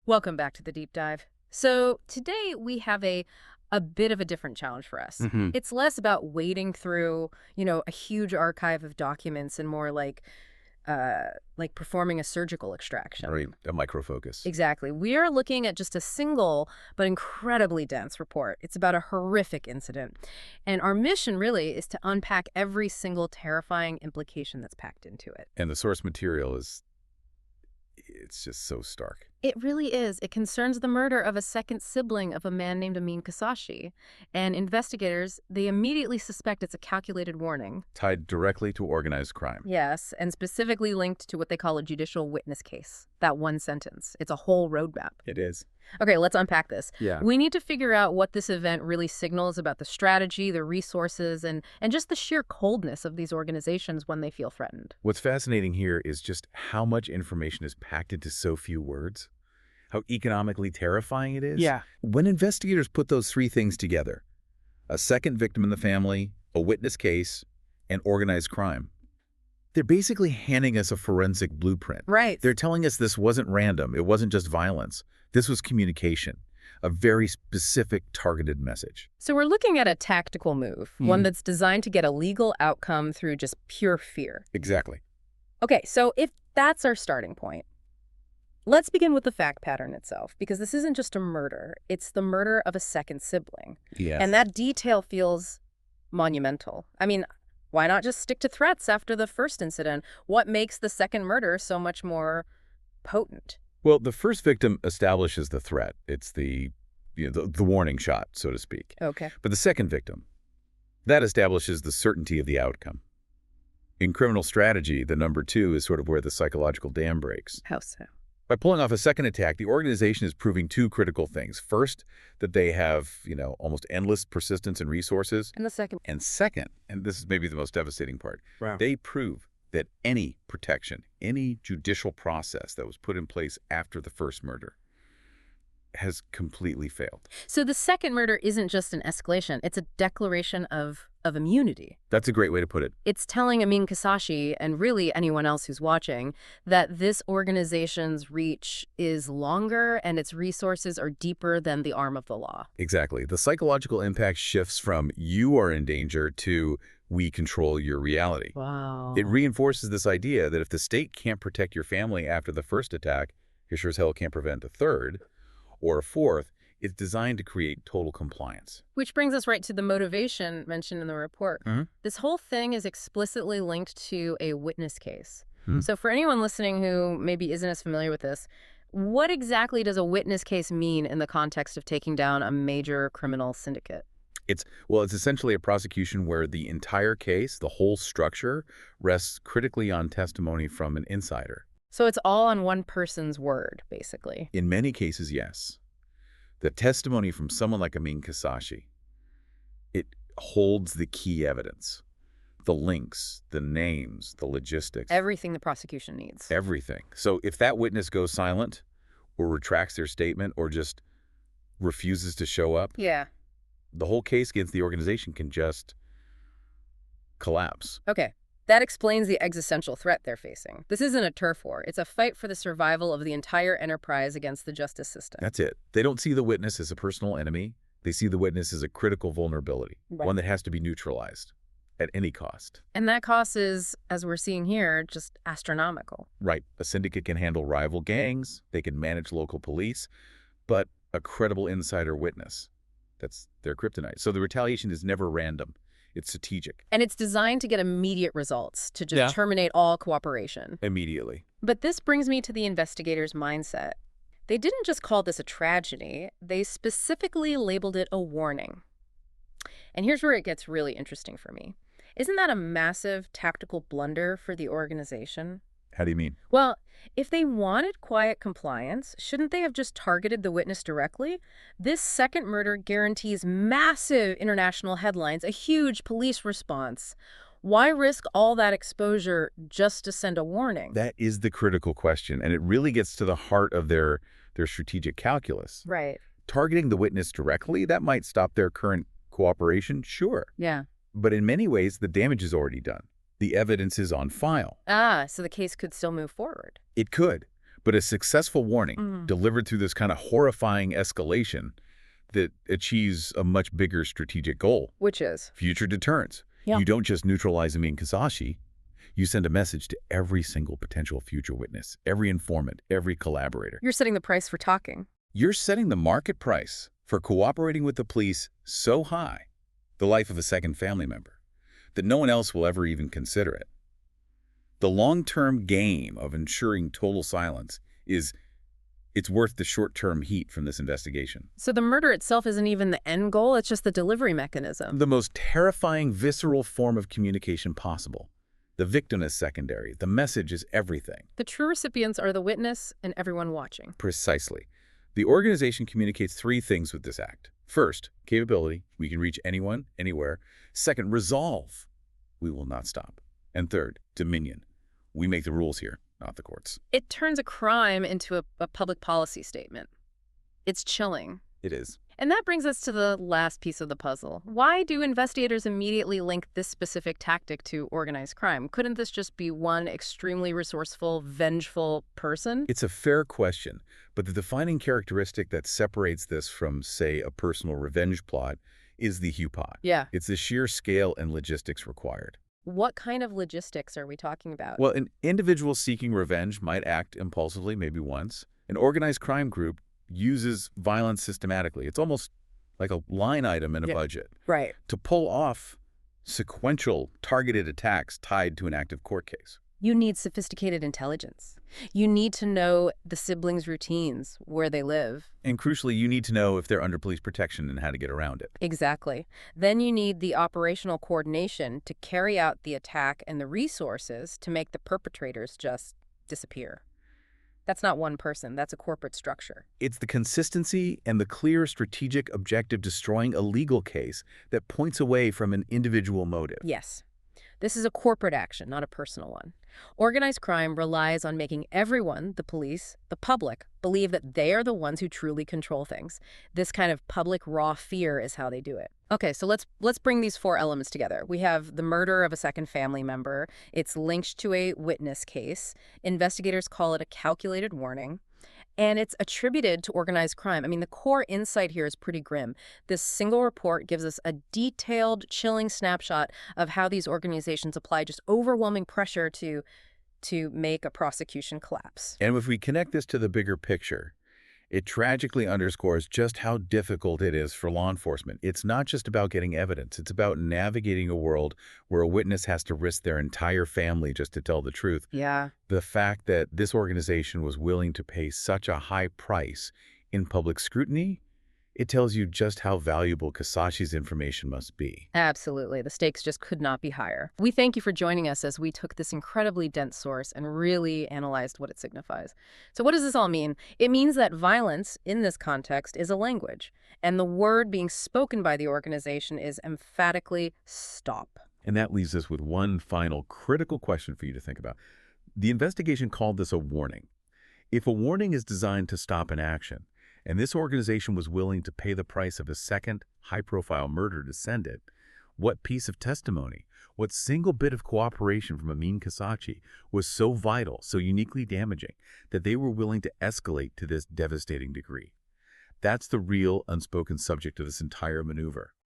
Welcome back to the deep dive. So today we have a bit of a different challenge for us. It's less about wading through, a huge archive of documents and more like performing a surgical extraction. Or a microfocus. Exactly. We are looking at just a single but incredibly dense report. It's about a horrific incident. And our mission really is to unpack every single terrifying implication that's packed into it. And the source material it's just so stark. It really is. It concerns the murder of a second sibling of a man named Amine Kessaci. And investigators, they immediately suspect it's a calculated warning. Tied directly to organized crime. Yes, and specifically linked to what they call a judicial witness case. That one sentence. It's a whole roadmap. It is. Okay, let's unpack this. Yeah. We need to figure out what this event really signals about the strategy, the resources, and just the sheer coldness of these organizations when they feel threatened. What's fascinating here is just how much information is packed into so few words. How economically terrifying it is. Yeah. When investigators put those three things together, a second victim in the family, a witness case, and organized crime, they're basically handing us a forensic blueprint. Right. They're telling us this wasn't random. It wasn't just violence. This was communication, a very specific targeted message. So we're looking at a tactical move, one that's designed to get a legal outcome through just pure fear. Exactly. Okay, so if that's our starting point, let's begin with the fact pattern itself, because this isn't just a murder. It's the murder of a second sibling. Yes. And that detail feels monumental. I mean, why not just stick to threats after the first incident? What makes the second murder so much more potent? Well, the first victim establishes the threat. It's the warning shot, so to speak. Okay. But the second victim, that establishes the certainty of the outcome. In criminal strategy, the number two is sort of where the psychological dam breaks. How so? By pulling off a second attack, the organization is proving two critical things. First, that they have, almost endless persistence and resources. And the second? And second, and this is maybe the most devastating part, Wow. they prove that any protection, any judicial process that was put in place after the first murder has completely failed. So the second murder isn't just an escalation. It's a declaration of immunity. That's a great way to put it. It's telling Amine Kessaci, and really anyone else who's watching, that this organization's reach is longer and its resources are deeper than the arm of the law. Exactly. The psychological impact shifts from you are in danger to we control your reality. Wow. It reinforces this idea that if the state can't protect your family after the first attack, you sure as hell can't prevent a third or a fourth. It's designed to create total compliance. Which brings us right to the motivation mentioned in the report. This whole thing is explicitly linked to a witness case. So for anyone listening who maybe isn't as familiar with this, what exactly does a witness case mean in the context of taking down a major criminal syndicate? It's essentially a prosecution where the entire case, the whole structure, rests critically on testimony from an insider. So it's all on one person's word, basically. In many cases, yes. The testimony from someone like Amine Kessaci, it holds the key evidence, the links, the names, the logistics. Everything the prosecution needs. Everything. So if that witness goes silent or retracts their statement or just refuses to show up, Yeah. the whole case against the organization can just collapse. Okay. That explains the existential threat they're facing. This isn't a turf war. It's a fight for the survival of the entire enterprise against the justice system. That's it. They don't see the witness as a personal enemy. They see the witness as a critical vulnerability, Right. one that has to be neutralized at any cost. And that cost is, as we're seeing here, just astronomical. Right. A syndicate can handle rival gangs. They can manage local police. But a credible insider witness, that's their kryptonite. So the retaliation is never random. It's strategic. And it's designed to get immediate results, to just terminate all cooperation. Immediately. But this brings me to the investigators' mindset. They didn't just call this a tragedy. They specifically labeled it a warning. And here's where it gets really interesting for me. Isn't that a massive tactical blunder for the organization? How do you mean? Well, if they wanted quiet compliance, shouldn't they have just targeted the witness directly? This second murder guarantees massive international headlines, a huge police response. Why risk all that exposure just to send a warning? That is the critical question, and it really gets to the heart of their strategic calculus. Right. Targeting the witness directly, that might stop their current cooperation, sure. Yeah. But in many ways, the damage is already done. The evidence is on file. Ah, so the case could still move forward. It could, but a successful warning delivered through this kind of horrifying escalation that achieves a much bigger strategic goal. Which is? Future deterrence. Yeah. You don't just neutralize Amine Kessaci. You send a message to every single potential future witness, every informant, every collaborator. You're setting the price for talking. You're setting the market price for cooperating with the police so high, the life of a second family member, that no one else will ever even consider it. The long-term game of ensuring total silence it's worth the short-term heat from this investigation. So the murder itself isn't even the end goal, it's just the delivery mechanism. The most terrifying, visceral form of communication possible. The victim is secondary. The message is everything. The true recipients are the witness and everyone watching. Precisely. The organization communicates three things with this act. First, capability. We can reach anyone, anywhere. Second, resolve. We will not stop. And third, dominion. We make the rules here, not the courts. It turns a crime into a public policy statement. It's chilling. It is. And that brings us to the last piece of the puzzle. Why do investigators immediately link this specific tactic to organized crime? Couldn't this just be one extremely resourceful, vengeful person? It's a fair question, but the defining characteristic that separates this from, say, a personal revenge plot is the HUPOT. Yeah. It's the sheer scale and logistics required. What kind of logistics are we talking about? Well, an individual seeking revenge might act impulsively, maybe once. An organized crime group uses violence systematically. It's almost like a line item in a budget. Right. To pull off sequential, targeted attacks tied to an active court case. You need sophisticated intelligence. You need to know the siblings' routines, where they live. And crucially, you need to know if they're under police protection and how to get around it. Exactly. Then you need the operational coordination to carry out the attack and the resources to make the perpetrators just disappear. That's not one person. That's a corporate structure. It's the consistency and the clear strategic objective destroying a legal case that points away from an individual motive. Yes. This is a corporate action, not a personal one. Organized crime relies on making everyone, the police, the public, believe that they are the ones who truly control things. This kind of public raw fear is how they do it. Okay, so let's bring these four elements together. We have the murder of a second family member. It's linked to a witness case. Investigators call it a calculated warning. And it's attributed to organized crime. I mean, the core insight here is pretty grim. This single report gives us a detailed, chilling snapshot of how these organizations apply just overwhelming pressure to make a prosecution collapse. And if we connect this to the bigger picture, it tragically underscores just how difficult it is for law enforcement. It's not just about getting evidence. It's about navigating a world where a witness has to risk their entire family just to tell the truth. Yeah. The fact that this organization was willing to pay such a high price in public scrutiny, it tells you just how valuable Kessaci's information must be. Absolutely. The stakes just could not be higher. We thank you for joining us as we took this incredibly dense source and really analyzed what it signifies. So what does this all mean? It means that violence in this context is a language, and the word being spoken by the organization is emphatically stop. And that leaves us with one final critical question for you to think about. The investigation called this a warning. If a warning is designed to stop an action, and this organization was willing to pay the price of a second high-profile murder to send it, what piece of testimony, what single bit of cooperation from Amine Kessaci was so vital, so uniquely damaging, that they were willing to escalate to this devastating degree? That's the real unspoken subject of this entire maneuver.